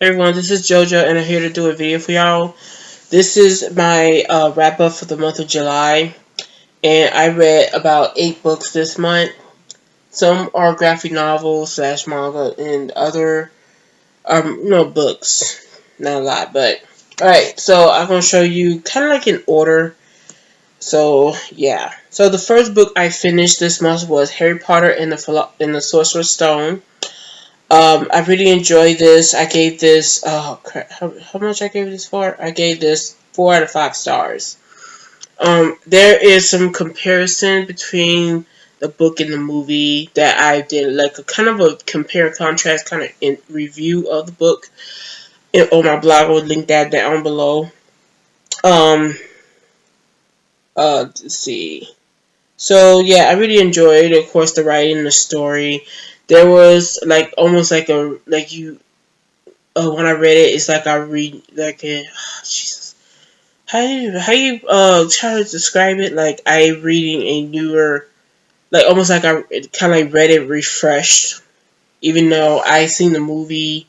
Hey everyone, this is JoJo and I'm here to do a video for y'all. This is my wrap up for the month of July, and I read about 8 books this month. Some are graphic novels slash manga and other books. Not a lot, but alright, so I'm gonna show you kind of like in order. So yeah. So the first book I finished this month was Harry Potter and the Sorcerer's Stone. I really enjoyed this. I gave this, oh crap, how much I gave this for? I gave this 4 out of 5 stars. There is some comparison between the book and the movie that I did, like a kind of a compare and contrast kind of in review of the book on my blog. I will link that down below. Um, let's see. So yeah, I really enjoyed, of course, the writing, the story. There was like almost like a like you when I read it, it's like I read like a Jesus. How you try to describe it? Like I reading a newer, like almost like I kind of like read it refreshed, even though I seen the movie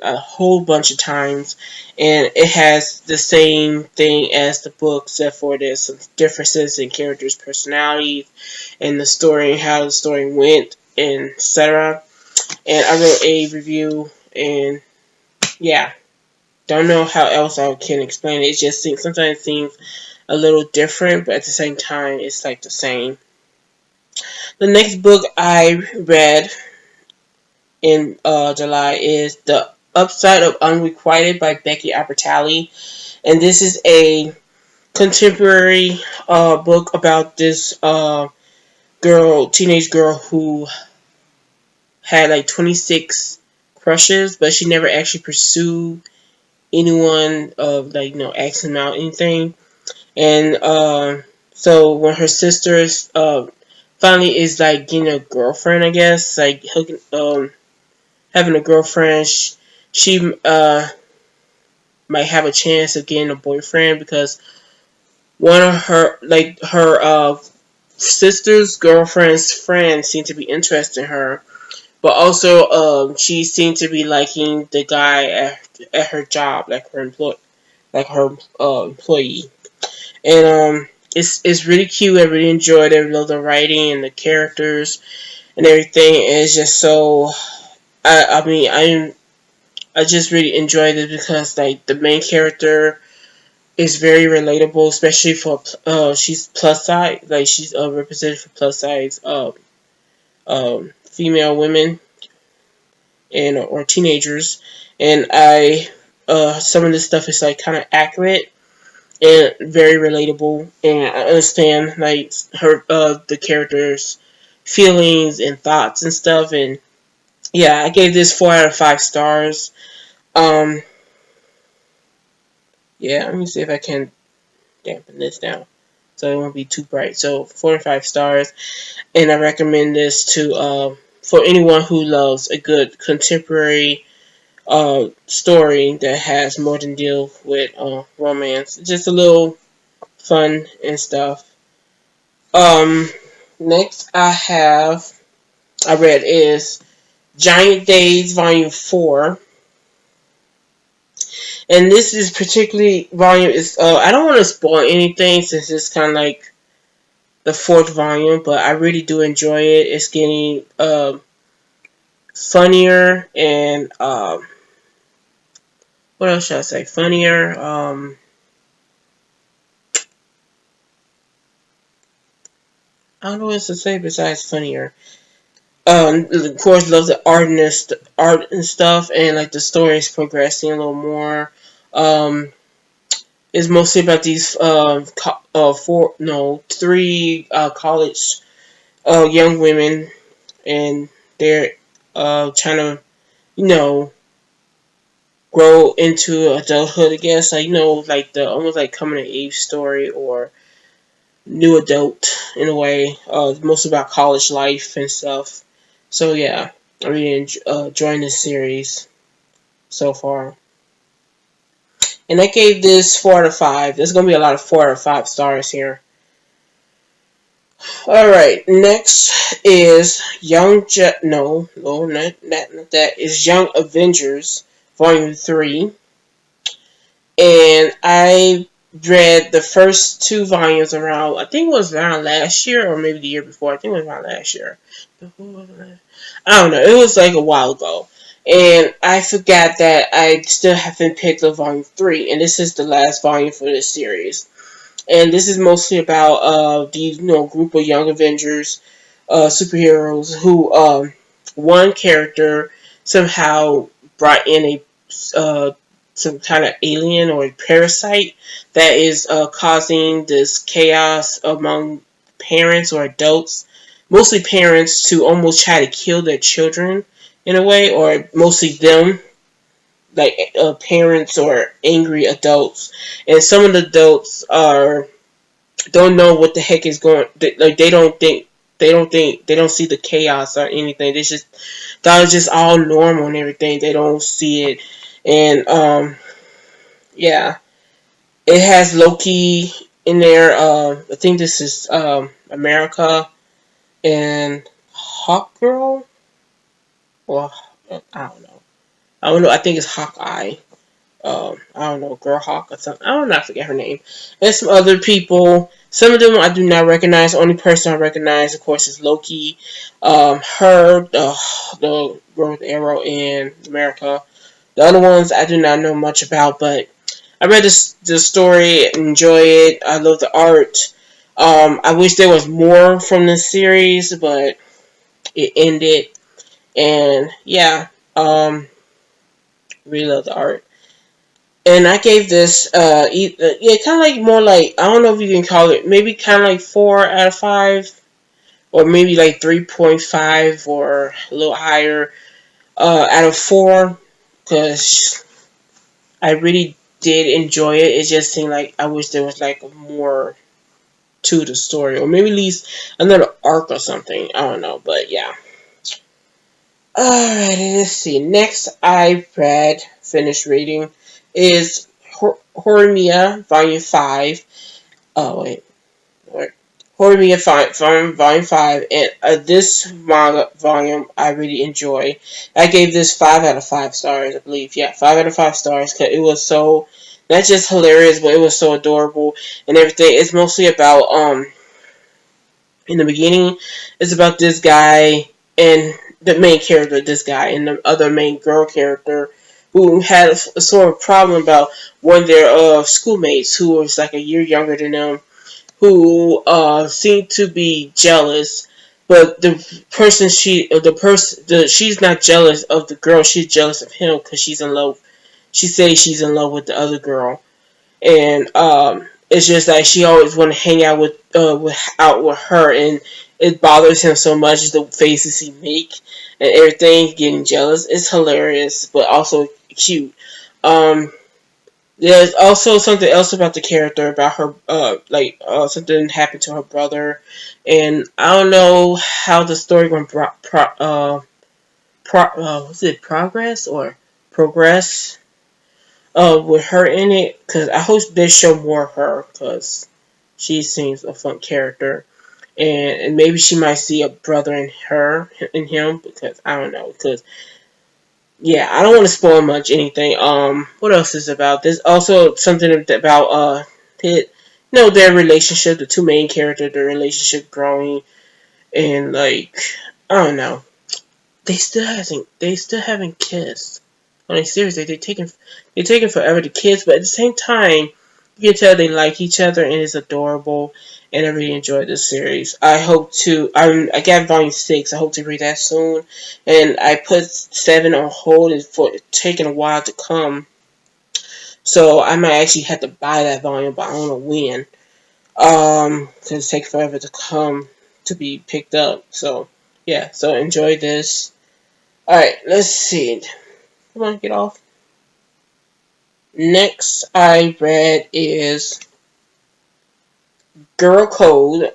a whole bunch of times, and it has the same thing as the book, except for there's some differences in characters' personalities and the story and how the story went, and etc. And I wrote a review, and yeah. Don't know how else I can explain it. It just sometimes it seems a little different, but at the same time, it's like the same. The next book I read in July is The Upside of Unrequited by Becky Albertalli, and this is a contemporary book about this teenage girl who had like 26 crushes, but she never actually pursued anyone of like asking them out anything. And so when her sister's finally is like getting a girlfriend, I guess, like hooking having a girlfriend, she might have a chance of getting a boyfriend because one of her sister's girlfriend's friends seem to be interested in her, but also she seemed to be liking the guy at her job, like her employee. And it's really cute. I really enjoyed it. I love the writing and the characters and everything. And it's just so. I just really enjoyed it because like the main character is very relatable, especially for she's plus size, like she's represented for plus size female women and or teenagers, and I some of this stuff is like kind of accurate and very relatable, and I understand like her the characters' feelings and thoughts and stuff. And yeah, I gave this 4 out of 5 stars. Um, yeah, let me see if I can dampen this down so it won't be too bright. So 4 out of 5 stars, and I recommend this to for anyone who loves a good contemporary story that has more than deal with romance. Just a little fun and stuff. Um, Next I read is Giant Days Volume 4. And this is particularly volume is I don't want to spoil anything since it's kind of like the 4th volume, but I really do enjoy it. It's getting funnier and what else should I say? Funnier. I don't know what else to say besides funnier. Of course, love the art and stuff, and like the story is progressing a little more. It's mostly about these three college young women, and they're trying to you know grow into adulthood. I guess like like the almost like coming of age story or new adult in a way. Mostly about college life and stuff. So yeah, I really enjoying this series so far. And I gave this 4 out of 5. There's going to be a lot of 4 out of 5 stars here. Alright, next is Young that is Young Avengers Volume 3. And I read the first two volumes around, I think it was around last year or maybe the year before. I think it was around last year. I don't know. It was like a while ago. And I forgot that I still haven't picked up volume 3. And this is the last volume for this series. And this is mostly about these group of young Avengers, superheroes who one character somehow brought in a some kind of alien or parasite that is causing this chaos among parents or adults, mostly parents, to almost try to kill their children in a way, or mostly them, like parents or angry adults. And some of the adults are don't know what the heck is going. Like they don't see the chaos or anything. They just thought it's just all normal and everything. They don't see it, and yeah, it has Loki in there. I think this is America and Hawkgirl, or I don't know. I don't know. I think it's Hawkeye. I don't know, Girl Hawk or something. I don't know. I forget her name. And some other people. Some of them I do not recognize. The only person I recognize, of course, is Loki. Her, the girl with the arrow in America. The other ones I do not know much about, but I read the story, enjoy it. I love the art. I wish there was more from this series, but it ended. And yeah, really love the art. And I gave this, yeah, kind of like more like, I don't know if you can call it, maybe kind of like 4 out of 5, or maybe like 3.5 or a little higher out of 4, because I really did enjoy it. It just seemed like I wish there was like more to the story, or maybe at least another arc or something. I don't know, but yeah. Alright, let's see. Next, I finished reading, is Horimiya Volume 5. Oh, wait. Horimiya Volume 5. And this manga volume I really enjoy. I gave this 5 out of 5 stars, I believe. Yeah, 5 out of 5 stars, because it was so, not just hilarious, but it was so adorable and everything. It's mostly about, in the beginning, it's about this guy and the main character, this guy, and the other main girl character, who had a sort of problem about one of their schoolmates who was like a year younger than them, who seemed to be jealous, but she's not jealous of the girl, she's jealous of him because she's in love. She says she's in love with the other girl, and it's just like she always want to hang out with her, and it bothers him so much the faces he make and everything, getting jealous. It's hilarious, but also cute. There's also something else about the character, about her, something happened to her brother, and I don't know how the story going was it progress or progress with her in it, because I hope they show more of her, because she seems a fun character, and maybe she might see a brother in him, because I don't know, because yeah, I don't want to spoil much anything. What else is about? There's also something about their relationship, the two main characters, their relationship growing, and like I don't know, they still haven't kissed. Like seriously, they're taking forever to kiss, but at the same time, you can tell they like each other and it's adorable. And I really enjoyed this series. I got volume 6. I hope to read that soon. And I put 7 on hold for it taking a while to come. So I might actually have to buy that volume, but I don't know when. Because it takes forever to come to be picked up. So yeah, so enjoy this. Alright, let's see. Come on, get off. Next I read is Girl Code,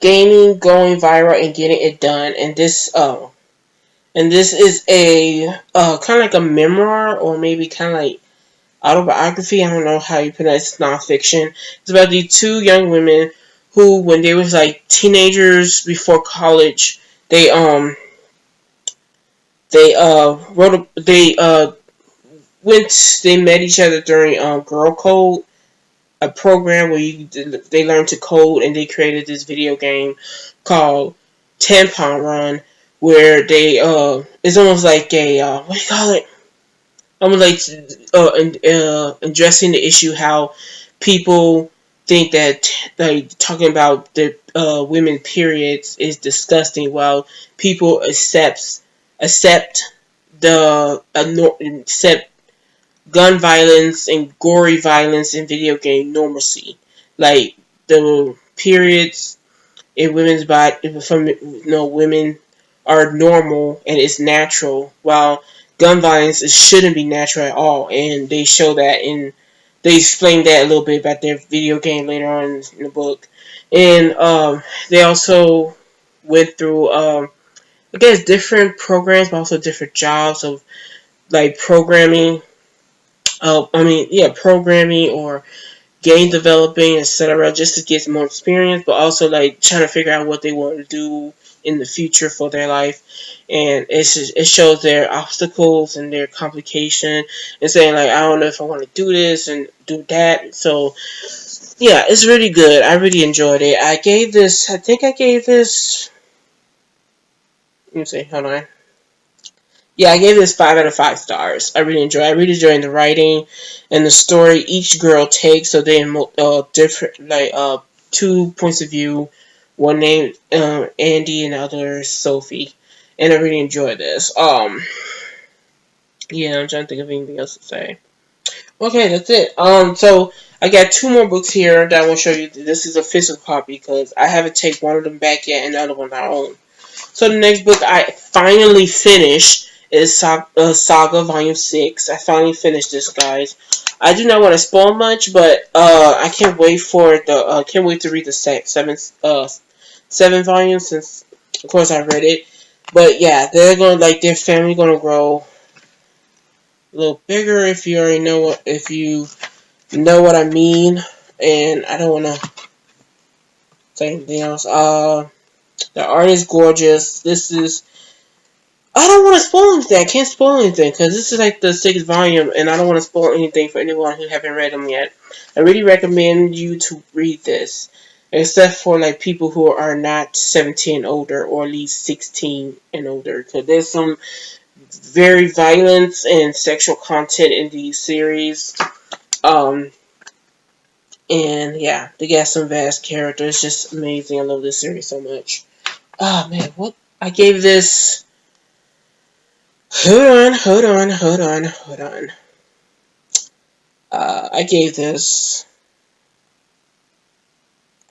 Gaming, Going Viral, and Getting It Done. And this is a kind of like a memoir, or maybe kind of like autobiography. I don't know how you pronounce it. It's nonfiction. It's about these two young women who, when they was like teenagers before college, they wrote went. They met each other during Girl Code, a program where they learned to code, and they created this video game called Tampon Run, where they it's almost like a what do you call it? Almost like addressing the issue how people think that like talking about the women periods is disgusting, while people accept the accept gun violence and gory violence in video game normalcy. Like the periods in women's body from women are normal and it's natural, while gun violence shouldn't be natural at all. And they show that they explain that a little bit about their video game later on in the book. And they also went through I guess different programs, but also different jobs of like programming. Programming or game developing, etc., just to get more experience, but also like trying to figure out what they want to do in the future for their life. And it shows their obstacles and their complication, and saying like, I don't know if I want to do this and do that. So yeah, it's really good. I really enjoyed it. I think I gave this, let me see, hold on. Yeah, I gave this 5 out of 5 stars. I really enjoyed the writing and the story each girl takes. So they different, like 2 points of view. One named Andy and the other Sophie, and I really enjoyed this. Yeah, I'm trying to think of anything else to say. Okay, that's it. So I got 2 more books here that I will show you. This is a physical copy because I haven't taken one of them back yet, and the other one I own. So the next book I finally finished is Saga Volume 6. I finally finished this, guys. I do not want to spoil much, but I can't wait for can't wait to read the seven volumes, since of course I read it. But yeah, they're going their family gonna grow a little bigger, if you already know what I mean. And I don't want to say anything else. The art is gorgeous. I don't want to spoil anything. I can't spoil anything because this is like the 6th volume, and I don't want to spoil anything for anyone who haven't read them yet. I really recommend you to read this, except for like people who are not 17 and older, or at least 16 and older, because there's some very violent and sexual content in these series. And yeah, they got some vast characters. Just amazing. I love this series so much. Oh man, what I gave this. Hold on. I gave this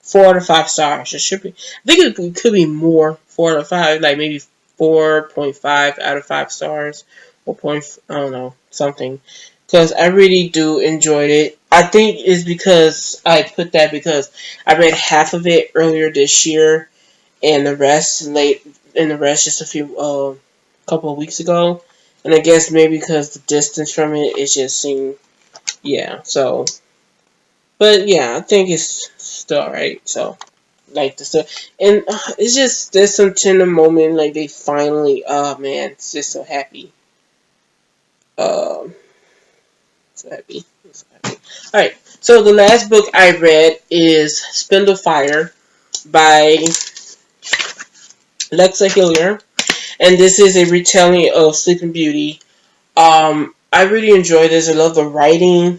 4 out of 5 stars. It should be. I think it could be more. 4 out of 5, like maybe 4.5 out of 5 stars, or I don't know, something. Because I really do enjoyed it. I think it's because I put that because I read half of it earlier this year, and the rest just a few couple of weeks ago. And I guess maybe because the distance from it just seemed, yeah, so, but yeah, I think it's still alright. So like the stuff, and it's just there's some tender moment, like they finally, oh man, it's just so happy. um so happy. All right, so the last book I read is Spindle Fire by Lexa Hillier, and this is a retelling of Sleeping Beauty. I really enjoy this. I love the writing,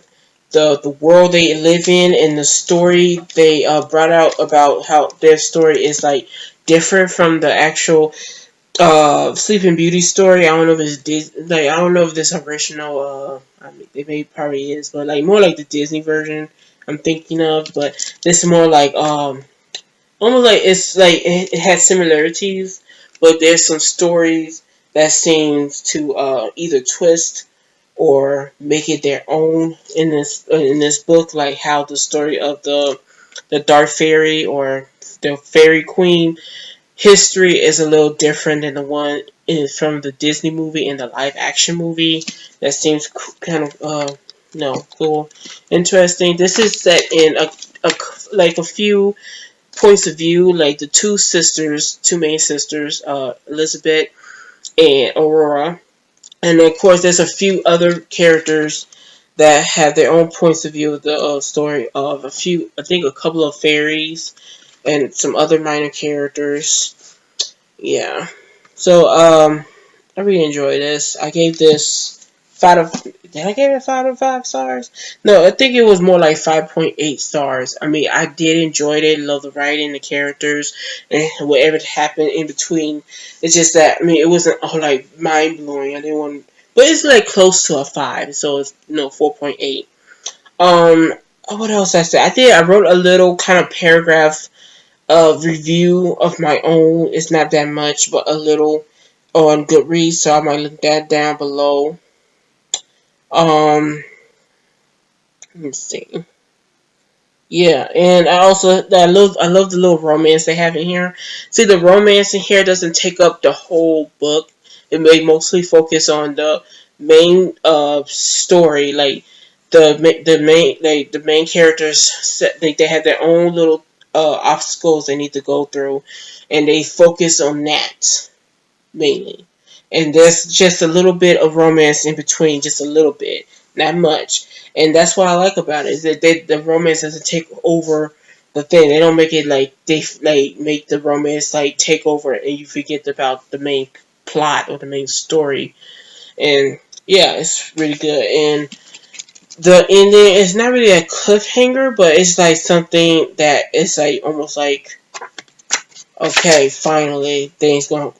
the world they live in, and the story they brought out about how their story is like different from the actual Sleeping Beauty story. I don't know if it's I don't know if this original. I mean, it may probably is, but like more like the Disney version I'm thinking of. But this is more like almost like it's like it has similarities, but there's some stories that seems to either twist or make it their own in this book, like how the story of the Dark Fairy or the Fairy Queen history is a little different than the one is from the Disney movie and the live action movie. That seems kind of cool, interesting. This is set in a few points of view, like the two main sisters, Elizabeth and Aurora. And of course, there's a few other characters that have their own points of view of the story of a few, I think a couple of fairies and some other minor characters. Yeah. So, I really enjoyed this. I gave this 5 of, did I give it 5 of 5 stars? No, I think it was more like 5.8 stars. I mean, I did enjoy it, love the writing, the characters, and whatever happened in between. It's just that, I mean, it wasn't all like mind blowing. I didn't want, but it's like close to a 5, so it's, 4.8. What else I said? I wrote a little kind of paragraph review of my own. It's not that much, but a little on Goodreads, so I might link that down below. Let me see. Yeah, and I love the little romance they have in here. See, the romance in here doesn't take up the whole book. It may mostly focus on the main story, like the main characters. They have their own little obstacles they need to go through, and they focus on that mainly. And there's just a little bit of romance in between, just a little bit, not much. And that's what I like about it, is that the romance doesn't take over the thing. They don't make it like they like make the romance like take over and you forget about the main plot or the main story. And yeah, it's really good. And the ending is not really a cliffhanger, but it's like something that is like almost like, okay, finally things are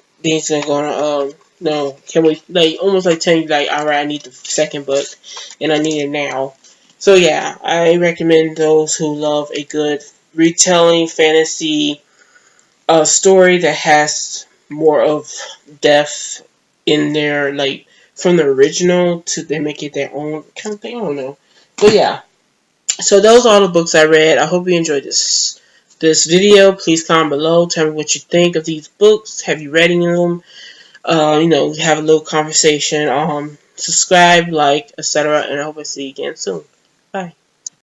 gonna no, can we like almost like telling you like, alright, I need the second book and I need it now. So yeah, I recommend those who love a good retelling fantasy story that has more of depth in there, like from the original to they make it their own kind of thing. I don't know, but yeah. So those are all the books I read. I hope you enjoyed this video. Please comment below. Tell me what you think of these books. Have you read any of them? Have a little conversation. Subscribe, like, etc. And I hope I see you again soon. Bye.